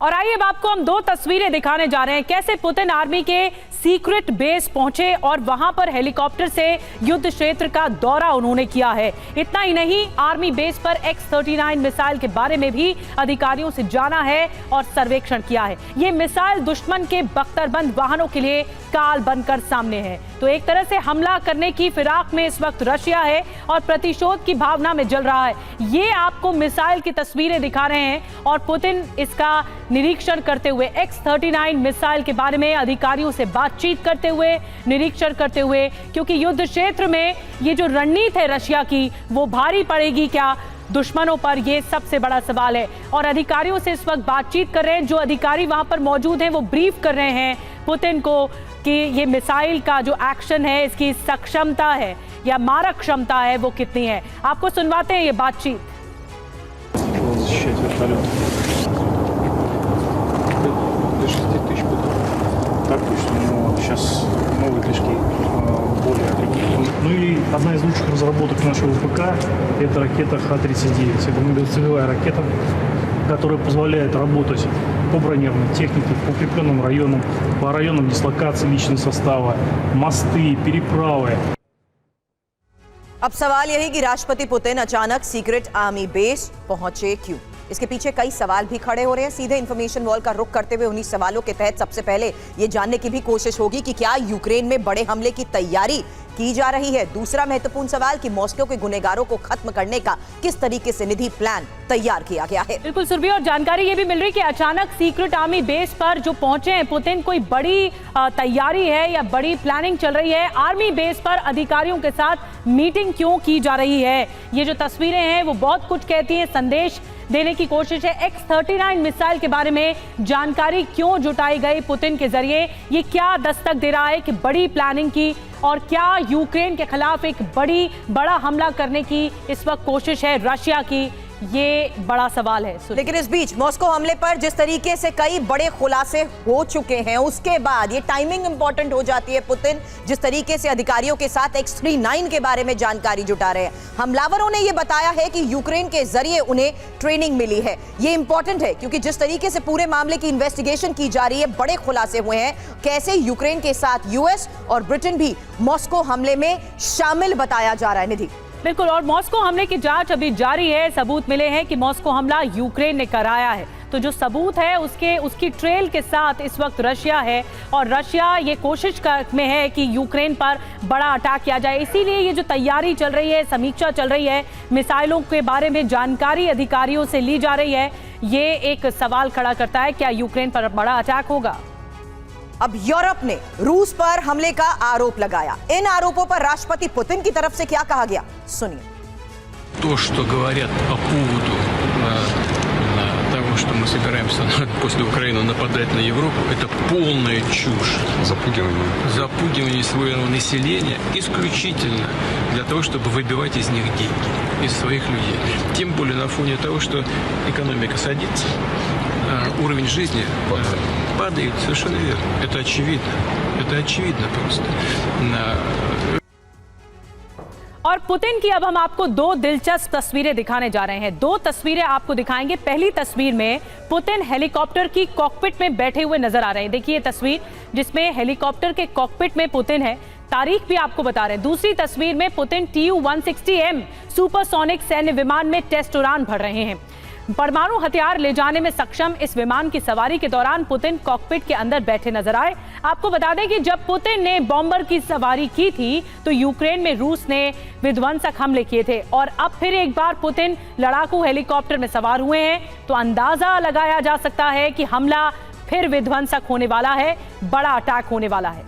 और आइए अब आपको हम दो तस्वीरें दिखाने जा रहे हैं कैसे पुतिन आर्मी के सीक्रेट बेस पहुंचे और वहां पर हेलीकॉप्टर से युद्ध क्षेत्र का दौरा उन्होंने किया है। इतना ही नहीं, आर्मी बेस पर X-39 मिसाइल के बारे में भी अधिकारियों से जाना है और सर्वेक्षण किया है। ये मिसाइल दुश्मन के बख्तरबंद वाहनों के लिए काल बनकर सामने है। तो एक तरह से हमला करने की फिराक में इस वक्त रशिया है और प्रतिशोध की भावना में जल रहा है। ये आपको मिसाइल की तस्वीरें दिखा रहे हैं और पुतिन इसका निरीक्षण करते हुए X-39 मिसाइल के बारे में अधिकारियों से बातचीत करते हुए, निरीक्षण करते हुए, क्योंकि युद्ध क्षेत्र में ये जो रणनीति है रशिया की वो भारी पड़ेगी क्या दुश्मनों पर, ये सबसे बड़ा सवाल है। और अधिकारियों से इस वक्त बातचीत कर रहे हैं, जो अधिकारी वहां पर मौजूद हैं वो ब्रीफ कर रहे हैं पुतिन को कि ये मिसाइल का जो एक्शन है इसकी सक्षमता है या मारक क्षमता है वो कितनी है। आपको सुनवाते हैं ये बातचीत। Ну и одна из лучших разработок нашего ВПК – это ракета Х-39. Это многоцелевая ракета, которая позволяет работать по бронированной технике, по укрепленным районам, по районам дислокации личного состава, мосты, переправы. अब सवाल यही कि राष्ट्रपति पुतिन अचानक सीक्रेट आर्मी बेस पहुंचे क्यों? इसके पीछे कई सवाल भी खड़े हो रहे हैं। सीधे इंफॉर्मेशन वॉल का रुख करते हुए उन्हीं सवालों के तहत सबसे पहले ये जानने की भी कोशिश होगी कि क्या यूक्रेन में बड़े हमले की तैयारी की जा रही है। दूसरा महत्वपूर्ण सवाल कि मॉस्को के गुनहगारों को खत्म करने का किस तरीके से निधि प्लान तैयार किया गया है। बिल्कुल सुरभि, और जानकारी ये भी मिल रही कि अचानक सीक्रेट आर्मी बेस पर जो पहुंचे हैं पुतिन, कोई बड़ी तैयारी है या बड़ी प्लानिंग चल रही है। आर्मी बेस पर अधिकारियों के साथ मीटिंग क्यों की जा रही है? ये जो तस्वीरें हैं वो बहुत कुछ कहती हैं, संदेश देने की कोशिश है। X-39 मिसाइल के बारे में जानकारी क्यों जुटाई गई पुतिन के जरिए? ये क्या दस्तक दे रहा है कि बड़ी प्लानिंग की, और क्या यूक्रेन के खिलाफ एक बड़ा हमला करने की इस वक्त कोशिश है रशिया की? ये बड़ा सवाल है। लेकिन इस बीच मॉस्को हमले पर जिस तरीके से कई बड़े खुलासे हो चुके हैं, उसके बाद ये टाइमिंग इंपॉर्टेंट हो जाती है। पुतिन जिस तरीके से अधिकारियों के साथ X-39 के बारे में जानकारी जुटा रहे हैं, हमलावरों ने ये बताया है कि यूक्रेन के जरिए उन्हें ट्रेनिंग मिली है। ये इंपॉर्टेंट है क्योंकि जिस तरीके से पूरे मामले की इन्वेस्टिगेशन की जा रही है, बड़े खुलासे हुए हैं। कैसे यूक्रेन के साथ यूएस और ब्रिटेन भी मॉस्को हमले में शामिल बताया जा रहा है। निधि, बिल्कुल, और मॉस्को हमले की जांच अभी जारी है। सबूत मिले हैं कि मॉस्को हमला यूक्रेन ने कराया है। तो जो सबूत है उसकी ट्रेल के साथ इस वक्त रशिया है और रशिया ये कोशिश में है कि यूक्रेन पर बड़ा अटैक किया जाए। इसीलिए ये जो तैयारी चल रही है, समीक्षा चल रही है, मिसाइलों के बारे में जानकारी अधिकारियों से ली जा रही है। ये एक सवाल खड़ा करता है, क्या यूक्रेन पर बड़ा अटैक होगा? अब यूरोप ने रूस पर हमले का आरोप लगाया। इन आरोपों पर राष्ट्रपति पुतिन की तरफ से क्या कहा गया, सुनिए। То, что говорят по поводу того, что мы собираемся после Украины нападать на Европу, это полная чушь. Запугивание своего населения исключительно для того, чтобы выбивать из них деньги, из своих людей. Тем более на фоне того, что экономика садится, уровень жизни падает, совершенно верно. Это очевидно просто. और पुतिन की अब हम आपको दो दिलचस्प तस्वीरें दिखाने जा रहे हैं। दो तस्वीरें आपको दिखाएंगे। पहली तस्वीर में पुतिन हेलीकॉप्टर की कॉकपिट में बैठे हुए नजर आ रहे हैं। देखिए तस्वीर जिसमें हेलीकॉप्टर के कॉकपिट में पुतिन है, तारीख भी आपको बता रहे हैं। दूसरी तस्वीर में पुतिन Tu-160M सुपरसोनिक सैन्य विमान में टेस्ट उड़ान भर रहे हैं। परमाणु हथियार ले जाने में सक्षम इस विमान की सवारी के दौरान पुतिन कॉकपिट के अंदर बैठे नजर आए। आपको बता दें कि जब पुतिन ने बॉम्बर की सवारी की थी तो यूक्रेन में रूस ने विध्वंसक हमले किए थे, और अब फिर एक बार पुतिन लड़ाकू हेलीकॉप्टर में सवार हुए हैं। तो अंदाजा लगाया जा सकता है कि हमला फिर विध्वंसक होने वाला है, बड़ा अटैक होने वाला है।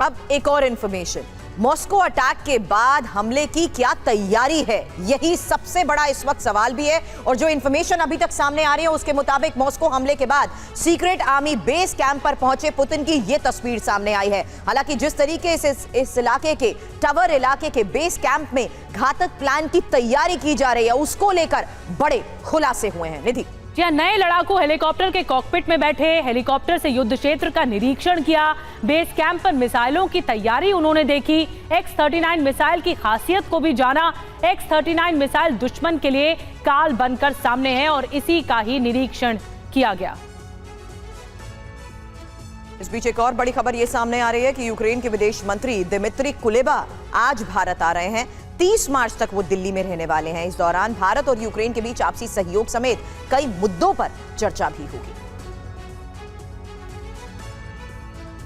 अब एक और इंफॉर्मेशन, मॉस्को अटैक के बाद हमले की क्या तैयारी है, यही सबसे बड़ा इस वक्त सवाल भी है। और जो इंफॉर्मेशन अभी तक सामने आ रही है उसके मुताबिक मॉस्को हमले के बाद सीक्रेट आर्मी बेस कैंप पर पहुंचे पुतिन की यह तस्वीर सामने आई है। हालांकि जिस तरीके से इस इलाके के टावर इलाके के बेस कैंप में घातक प्लान की तैयारी की जा रही है, उसको लेकर बड़े खुलासे हुए हैं। निधि, जी हाँ, नए लड़ाकू हेलीकॉप्टर के कॉकपिट में बैठे, हेलीकॉप्टर से युद्ध क्षेत्र का निरीक्षण किया, बेस कैंप पर मिसाइलों की तैयारी उन्होंने देखी, X-39 मिसाइल की खासियत को भी जाना। X-39 मिसाइल दुश्मन के लिए काल बनकर सामने है और इसी का ही निरीक्षण किया गया। इस बीच एक और बड़ी खबर ये सामने आ रही है कि यूक्रेन के विदेश मंत्री दिमित्री कुलेबा आज भारत आ रहे हैं। 30 मार्च तक वो दिल्ली में रहने वाले हैं। इस दौरान भारत और यूक्रेन के बीच आपसी सहयोग समेत कई मुद्दों पर चर्चा भी होगी।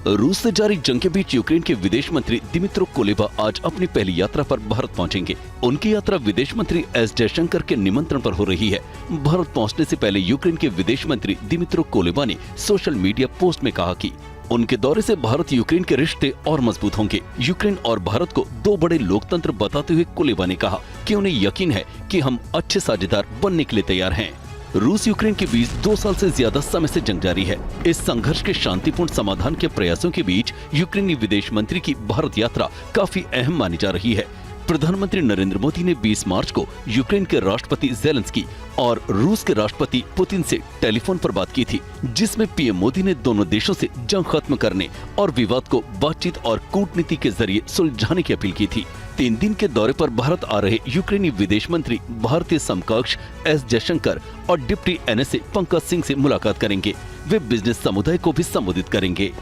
रूस से जारी जंग के बीच यूक्रेन के विदेश मंत्री दिमित्रो कुलेबा आज अपनी पहली यात्रा पर भारत पहुंचेंगे। उनकी यात्रा विदेश मंत्री एस जयशंकर के निमंत्रण पर हो रही है। भारत पहुंचने से पहले यूक्रेन के विदेश मंत्री दिमित्रो कुलेबा ने सोशल मीडिया पोस्ट में कहा कि उनके दौरे से भारत यूक्रेन के रिश्ते और मजबूत होंगे। यूक्रेन और भारत को दो बड़े लोकतंत्र बताते हुए कुलेबा ने कहा कि उन्हें यकीन है कि हम अच्छे साझेदार बनने के लिए तैयार हैं। रूस यूक्रेन के बीच 2 साल से ज्यादा समय से जंग जारी है। इस संघर्ष के शांतिपूर्ण समाधान के प्रयासों के बीच यूक्रेनी विदेश मंत्री की भारत यात्रा काफी अहम मानी जा रही है। प्रधानमंत्री नरेंद्र मोदी ने 20 मार्च को यूक्रेन के राष्ट्रपति ज़ेलेंस्की और रूस के राष्ट्रपति पुतिन से टेलीफोन पर बात की थी, जिसमें पीएम मोदी ने दोनों देशों से जंग खत्म करने और विवाद को बातचीत और कूटनीति के जरिए सुलझाने की अपील की थी। 3 दिन के दौरे पर भारत आ रहे यूक्रेनी विदेश मंत्री भारतीय समकक्ष एस जयशंकर और डिप्टी NSA पंकज सिंह से मुलाकात करेंगे। वे बिजनेस समुदाय को भी संबोधित करेंगे।